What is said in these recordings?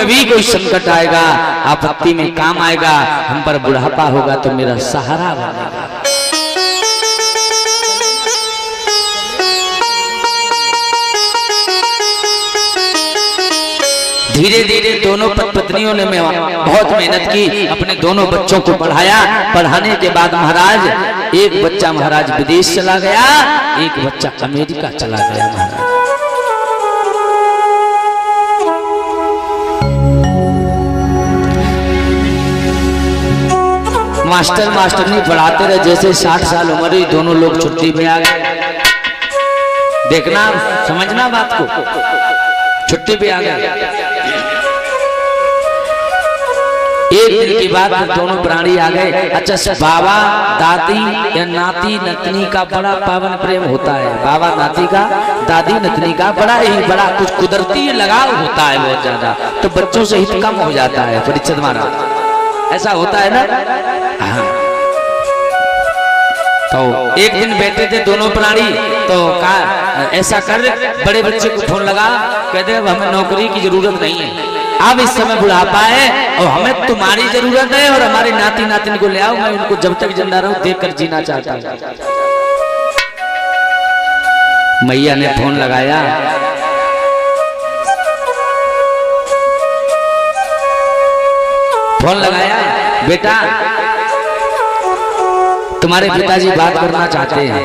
भी कोई संकट आएगा, आपत्ति में काम आएगा, हम पर बुढ़ापा होगा तो मेरा सहारा बनेगा। धीरे धीरे दोनों पत्नियों ने बहुत मेहनत की, अपने दोनों बच्चों को पढ़ाया। पढ़ाने के बाद महाराज एक बच्चा महाराज विदेश चला गया, एक बच्चा अमेरिका चला गया। महाराज मास्टर मास्टरनी पढ़ाते रहे, जैसे 60 साल उम्र हुई दोनों लोग छुट्टी में आ गए। देखना समझना बात को, छुट्टी पे आ गए। एक दिन की बात दोनों प्राणी आ गए। अच्छा, बाबा दादी या नाती नतनी का बड़ा पावन प्रेम होता है। बाबा नाती का, दादी नतनी का बड़ा कुछ कुदरती लगाव होता है बहुत ज्यादा, तो बच्चों से हित कम हो जाता है। परीक्षित महाराज ऐसा होता है ना। हाँ। तो एक दिन बैठे थे दोनों प्राणी, तो कहा ऐसा कर, बड़े बच्चे को फोन लगा, कहते अब हमें नौकरी की जरूरत नहीं है, अब इस समय बुढ़ापा है और हमें तुम्हारी जरूरत है, और हमारे नाती नातिन को ले आओ, मैं उनको जब तक जिंदा रहूं देखकर जीना चाहता हूं। मैया ने फोन लगाया, बेटा तुम्हारे पिताजी बात करना चाहते हैं,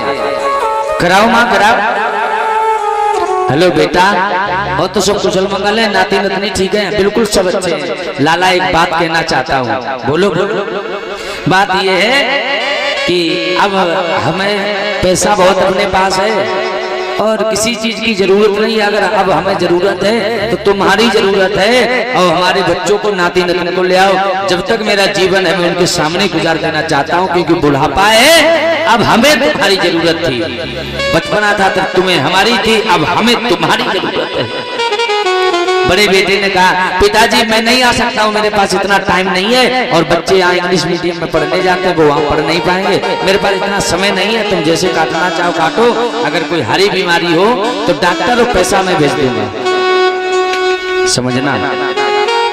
कराओ माँ कराओ। हेलो बेटा, और तो सब कुशल मंगल है, नाती नतनी ठीक है, बिल्कुल सब अच्छे हैं। लाला एक बात कहना चाहता हूँ। बोलो बोलो। बात ये है कि अब हमें पैसा बहुत अपने पास है और किसी चीज की जरूरत नहीं है। अगर अब हमें जरूरत है तो तुम्हारी जरूरत है, और हमारे बच्चों को नाती नतन को ले आओ। जब तक मेरा जीवन है मैं उनके सामने गुजार देना चाहता हूँ, क्योंकि बुढ़ापा है, अब हमें तुम्हारी जरूरत थी। बचपना था तब तुम्हें हमारी थी, अब हमें तुम्हारी जरूरत है। बड़े बेटे ने कहा पिताजी मैं नहीं आ सकता हूँ, मेरे पास इतना टाइम नहीं है, और बच्चे यहाँ इंग्लिश मीडियम में पढ़ने जाते हैं, वो वहाँ पढ़ नहीं पाएंगे, मेरे पास इतना समय नहीं है। तुम जैसे काटना चाहो काटो, अगर कोई हरी बीमारी हो तो डॉक्टर और पैसा मैं भेज दूंगा। समझना,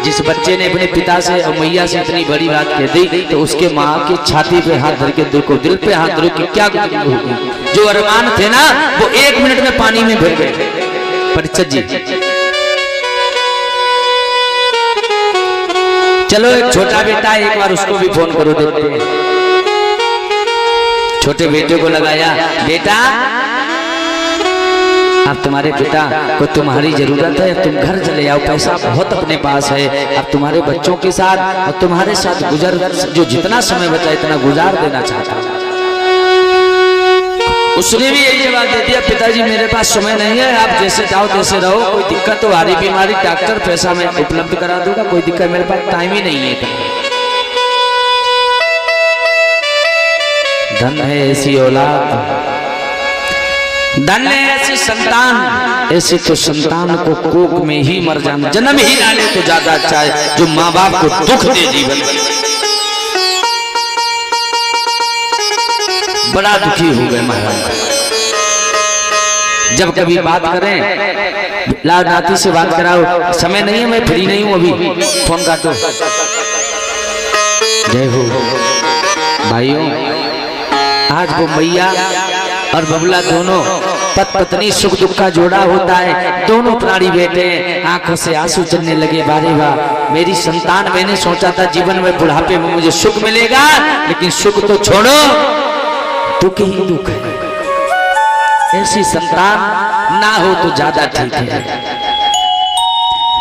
जिस बच्चे ने अपने पिता से और मैया से इतनी बड़ी बात कह दी, तो उसके माँ की छाती पे हाथ धर के देखो, दिल पे हाथ धरो कि क्या होगी। जो अरमान थे ना वो 1 मिनट में पानी में गिर गए। परीक्षित जी, चलो एक छोटा बेटा, एक बार उसको भी फोन करो, देखते हैं। छोटे बेटे को लगाया, बेटा अब तुम्हारे पिता को तुम्हारी जरूरत है, तुम घर चले आओ, पैसा बहुत अपने पास है, अब तुम्हारे बच्चों के साथ और तुम्हारे साथ जो जितना समय बचा इतना गुजार देना चाहता हूँ। उसने भी यही जवाब दे दिया, पिताजी मेरे पास समय नहीं है, आप जैसे जाओ तैसे रहो, कोई दिक्कत तो हरी बीमारी डॉक्टर पैसा मैं उपलब्ध करा दूंगा, कोई दिक्कत, मेरे पास टाइम ही नहीं है। धन है ऐसी औलाद, धन है ऐसी संतान, ऐसे तो संतान को कोख में ही मर जाना, जन्म ही डाले तो ज्यादा अच्छा है, जो माँ बाप को दुख दे जीवन। बड़ा दुखी हो गए महाराज। जब कभी बात करें, लाल नाती से बात कराओ, समय नहीं है, मैं फ्री नहीं हूं अभी, फोन काटो। जय हो भाइयों, आज वो मैया और बबला दोनों पत्नी सुख दुख का जोड़ा होता है। दोनों प्राणी बैठे हैं, आंखों से आंसू चलने लगे। बारे वाह मेरी संतान, मैंने सोचा था जीवन में बुढ़ापे में मुझे सुख मिलेगा, लेकिन सुख तो छोड़ो, दुख ही दुख है। ऐसी संतान ना हो तो ज्यादा ठीक है।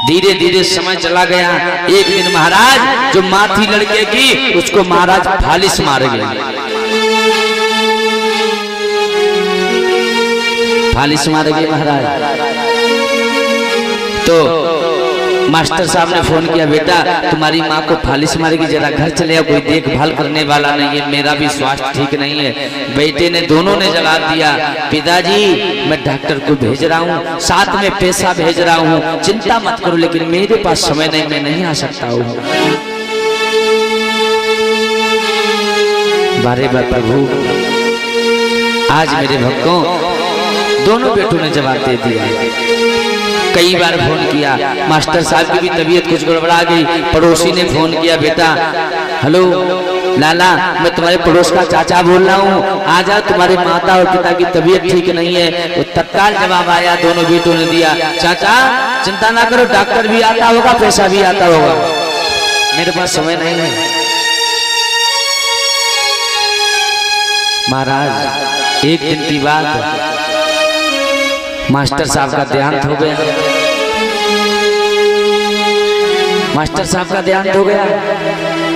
धीरे धीरे समय चला गया। एक दिन महाराज जो माँ थी लड़के की, उसको महाराज फालिस मार गए। फालिस मार गए महाराज। तो मास्टर साहब ने फोन किया, बेटा तुम्हारी माँ को फालिस मारेगी, जरा घर चले आओ, कोई देखभाल करने वाला नहीं है, मेरा भी स्वास्थ्य ठीक नहीं है। बेटे ने, दोनों ने जवाब दिया, पिताजी मैं डॉक्टर को भेज रहा हूँ, साथ में पैसा भेज रहा हूँ, चिंता मत करो, लेकिन मेरे पास समय नहीं, मैं नहीं आ सकता हूँ। बारे बार प्रभु, आज मेरे भक्तों दोनों बेटों ने जवाब दे दिया। कई बार फोन किया, मास्टर साहब की भी तबीयत कुछ गड़बड़ा गई। पड़ोसी ने फोन किया, बेटा हेलो लाला, मैं तुम्हारे पड़ोस का चाचा बोल रहा हूँ, आ जाओ, तुम्हारे माता और पिता की तबीयत ठीक नहीं है। वो तत्काल जवाब आया, दोनों बेटों ने दिया, चाचा चिंता ना करो, डॉक्टर भी आता होगा, पैसा भी आता होगा, मेरे पास समय नहीं है। महाराज एक दिन की बात, मास्टर साहब का देहांत हो गया। मास्टर साहब का देहांत हो गया,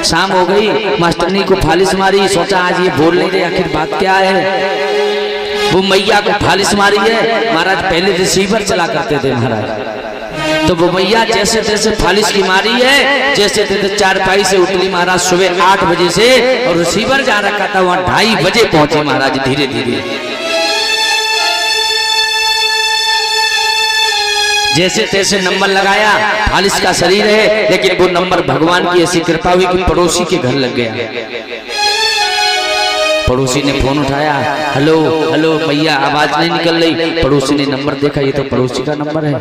शाम हो गई, मास्टरनी को फालिश मारी, सोचा आज ये बोल नहीं रहे, आखिर बात क्या है। वो मैया को फालिश मारी है। महाराज पहले रिसीवर चला करते थे महाराज, तो वो मैया जैसे तैसे फालिश की मारी है, जैसे तैसे चारपाई से उतरी महाराज सुबह 8 बजे से, और रिसीवर जहाँ रखा था वहाँ 2:30 बजे पहुंचे महाराज धीरे धीरे। जैसे तैसे नंबर लगाया, फालिश का शरीर है, लेकिन वो नंबर भगवान की ऐसी कृपा हुई कि पड़ोसी के घर लग गया। पड़ोसी ने फोन उठाया, हेलो हेलो भैया, आवाज नहीं निकल रही। पड़ोसी ने नंबर देखा, ये तो पड़ोसी का नंबर है।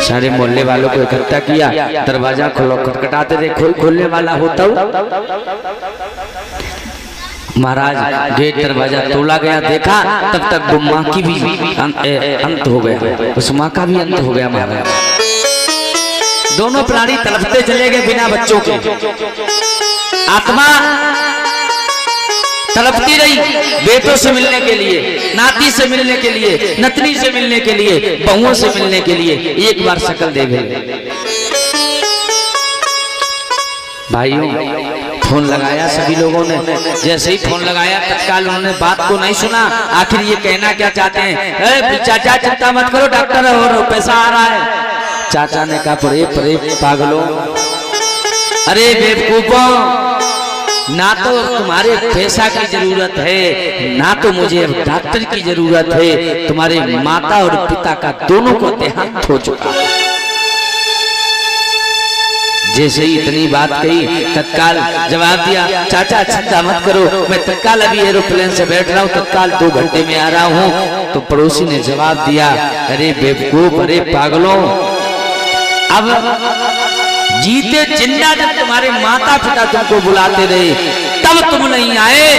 सारे मोहल्ले वालों को इकट्ठा किया, दरवाजा खोलो, खटखटाते रहे, कोई खोलने वाला होता। महाराज गेट दरवाजा तोड़ा गया, देखा तब तक वो माँ की भी अंत हो गया, उस माँ का भी अंत हो गया। महाराज दोनों प्राणी तड़पते चले गए बिना बच्चों के। आत्मा तड़पती रही बेटों से मिलने के लिए, नाती से मिलने के लिए, नतनी से मिलने के लिए, बहुओं से मिलने के लिए, एक बार शक्ल दे गए। भाइयों फोन लगाया सभी लोगों ने, जैसे ही फोन लगाया तत्काल उन्होंने बात को नहीं सुना, आखिर ये कहना क्या चाहते हैं। चाचा चिंता मत करो, डॉक्टर हो, पैसा आ रहा है। चाचा ने कहा, परे परे पागलों, अरे बेवकूफों, ना तो तुम्हारे पैसा की जरूरत है, ना तो मुझे अब डॉक्टर की जरूरत है, तुम्हारे माता और पिता का दोनों को देहांत हो चुका है। जैसे ही इतनी बात कही तत्काल जवाब दिया, चाचा चिंता मत करो, मैं तत्काल अभी एरोप्लेन से बैठ रहा हूँ, तत्काल 2 घंटे में आ रहा हूँ। तो पड़ोसी ने जवाब दिया, अरे बेवकूफ, अरे पागलों, अब जीते जिंदा जब तुम्हारे माता पिता तुमको बुलाते रहे तब तुम नहीं आए,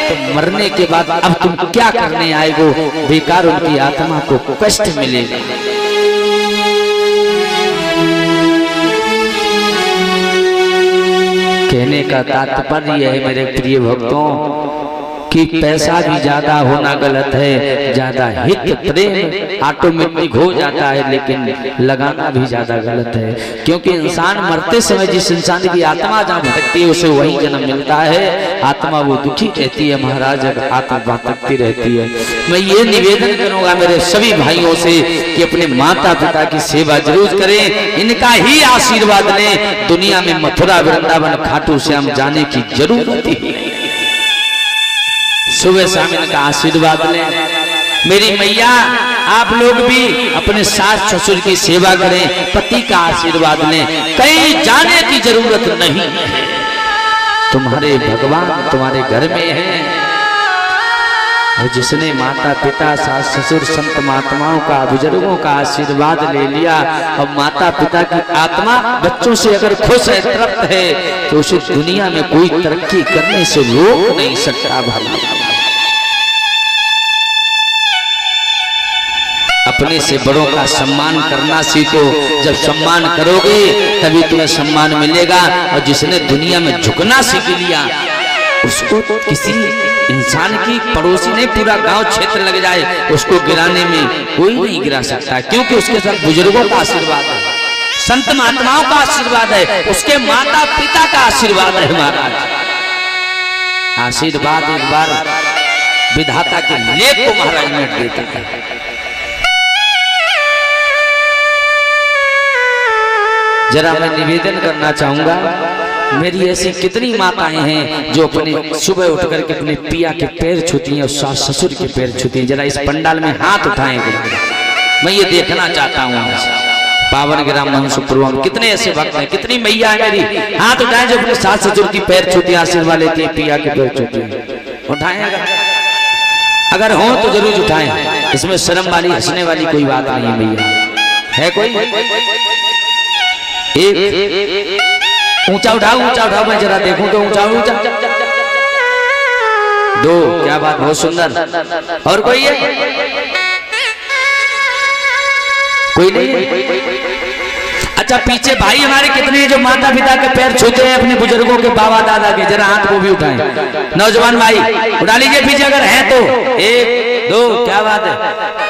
तो मरने के बाद अब तुम क्या करने आए हो। बेकार उनकी आत्मा को कष्ट मिलेगा। कहने का तात्पर्य है मेरे प्रिय भक्तों कि पैसा भी ज्यादा होना गलत है, ज्यादा हित प्रेम ऑटोमेटिक हो जाता है, लेकिन लगाना भी ज्यादा गलत है। क्योंकि इंसान मरते समय जिस इंसान की आत्मा जहाँ भटकती है उसे वही जन्म मिलता है। आत्मा वो दुखी रहती है महाराज, आत्मा भटकती रहती है। मैं ये निवेदन करूंगा मेरे सभी भाइयों से कि अपने माता पिता की सेवा जरूर करें, इनका ही आशीर्वाद लें। दुनिया में मथुरा वृंदावन खाटू श्याम जाने की जरूरत ही नहीं, सुबह शाम इनका आशीर्वाद लें। मेरी मैया आप लोग भी अपने सास ससुर की सेवा करें, पति का आशीर्वाद लें, कहीं जाने की जरूरत नहीं है। तुम्हारे भगवान तुम्हारे घर में हैं। और जिसने माता पिता सास ससुर संत महात्माओं का बुजुर्गों का आशीर्वाद ले लिया, और माता पिता की आत्मा बच्चों से अगर खुश है, तृप्त है, तो उसे दुनिया में कोई तरक्की करने से रोक नहीं सकता। भाई अपने से बड़ों का सम्मान करना सीखो। जब सम्मान करोगे तभी तुम्हें सम्मान मिलेगा। और जिसने दुनिया में झुकना सीख लिया, उसको किसी इंसान की पड़ोसी नहीं, पूरा गांव क्षेत्र लग जाए, उसको गिराने में कोई नहीं गिरा सकता। क्योंकि उसके साथ बुजुर्गों का आशीर्वाद है, संत महात्माओं का आशीर्वाद है, उसके माता पिता का आशीर्वाद है। महाराज आशीर्वाद एक बार विधाता के लेख को महाराज मिट देता है। जरा मैं निवेदन करना चाहूंगा, मेरी ऐसी कितनी माताएं हैं जो अपने सुबह उठ करके अपने पिया के पैर छूती हैं और सास ससुर के पैर छूती हैं। जरा इस पंडाल में हाथ उठाएंगे, मैं ये देखना चाहता हूँ। पावन ग्राम मनसुपुरम कितने ऐसे भक्त हैं, कितनी मैया है मेरी, हाथ उठाएं जो अपने सास ससुर की पैर छूती, आशीर्वाद लेती है, पिया के पैर छूती है। उठाएं अगर हो तो जरूर उठाएं, इसमें शर्म वाली हंसने वाली कोई बात नहीं है। भैया है कोई? एक ऊंचा उठाओ मैं जरा देखूं तो ऊंचा। दो, क्या बात, बहुत सुंदर। और कोई है? कोई नहीं? अच्छा, पीछे भाई हमारे कितने हैं जो माता पिता के पैर छूते हैं अपने बुजुर्गों के, बाबा दादा के? जरा हाथ को भी उठाएं। नौजवान भाई उठा लीजिए पीछे अगर है तो। एक दो, क्या बात है।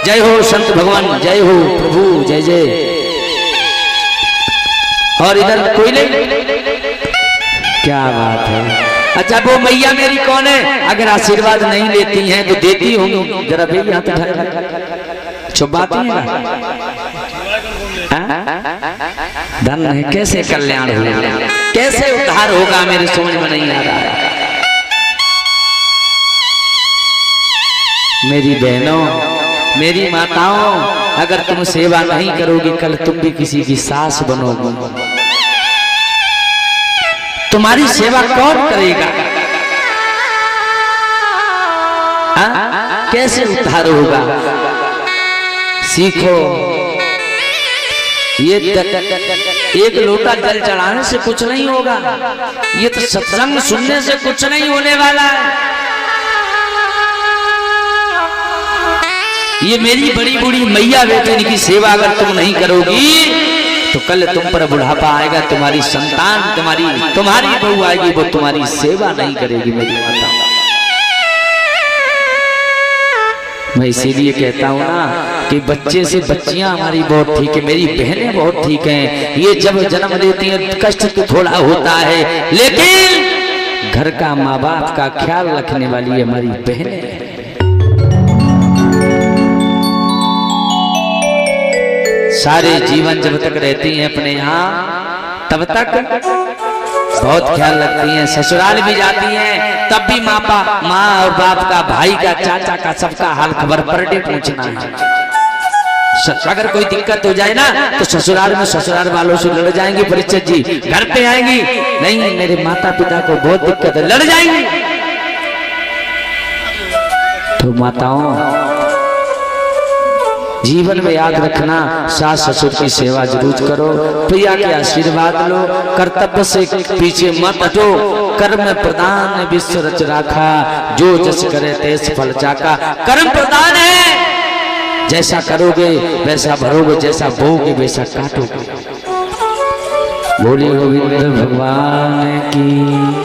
जय हो संत भगवान, जय हो प्रभु, जय जय। और इधर कोई नहीं? क्या बात है। अच्छा, वो मैया मेरी कौन है? अगर आशीर्वाद नहीं लेती हैं तो देती होंगी, जरा भी हाथ उठाए। छुपाती है धन है। कैसे कल्याण होगा, कैसे उद्धार होगा, मेरे समझ में नहीं आ रहा है। मेरी बहनों, मेरी माताओं, अगर तुम सेवा नहीं करोगी कल तुम भी किसी की सास बनोगी। तुम्हारी सेवा कौन करेगा? कैसे उद्धार होगा? सीखो। ये एक लोटा जल चढ़ाने से कुछ नहीं होगा, ये तो सत्संग सुनने से कुछ नहीं होने वाला है। ये मेरी बड़ी बूढ़ी मैया बेटी की सेवा अगर तुम नहीं करोगी तो कल तुम पर बुढ़ापा आएगा, तुम्हारी संतान, तुम्हारी बहू आएगी, वो तुम्हारी सेवा नहीं करेगी। मेरी माता, मैं इसीलिए कहता हूँ ना कि बच्चे से बच्चियां हमारी बहुत ठीक है, मेरी बहनें बहुत ठीक हैं। ये जब जन्म लेती हैं कष्ट तो थोड़ा होता है, लेकिन घर का माँ बाप का ख्याल रखने वाली हमारी बहनें। सारे जीवन जब तक रहती हैं अपने यहाँ तब तक बहुत ख्याल रखती हैं। ससुराल भी जाती हैं तब भी माँ और बाप का, भाई का, चाचा का, सबका हाल खबर पर डे पूछना है। अगर कोई दिक्कत हो जाए ना तो ससुराल में ससुराल वालों से लड़ जाएंगी परिचित जी, घर पे आएंगी नहीं मेरे माता पिता को बहुत दिक्कत है, लड़ जाएंगी। तो माताओं, जीवन में याद रखना, सास ससुर की सेवा जरूर करो, प्रिया के आशीर्वाद लो, कर्तव्य से पीछे मत हटो। कर्म प्रदान विश्व रच राखा, जो जस करे तेस फल चाका। कर्म प्रदान है, जैसा करोगे वैसा भरोगे, जैसा बोगे वैसा काटोगे। बोलिए गोविंद भगवान की।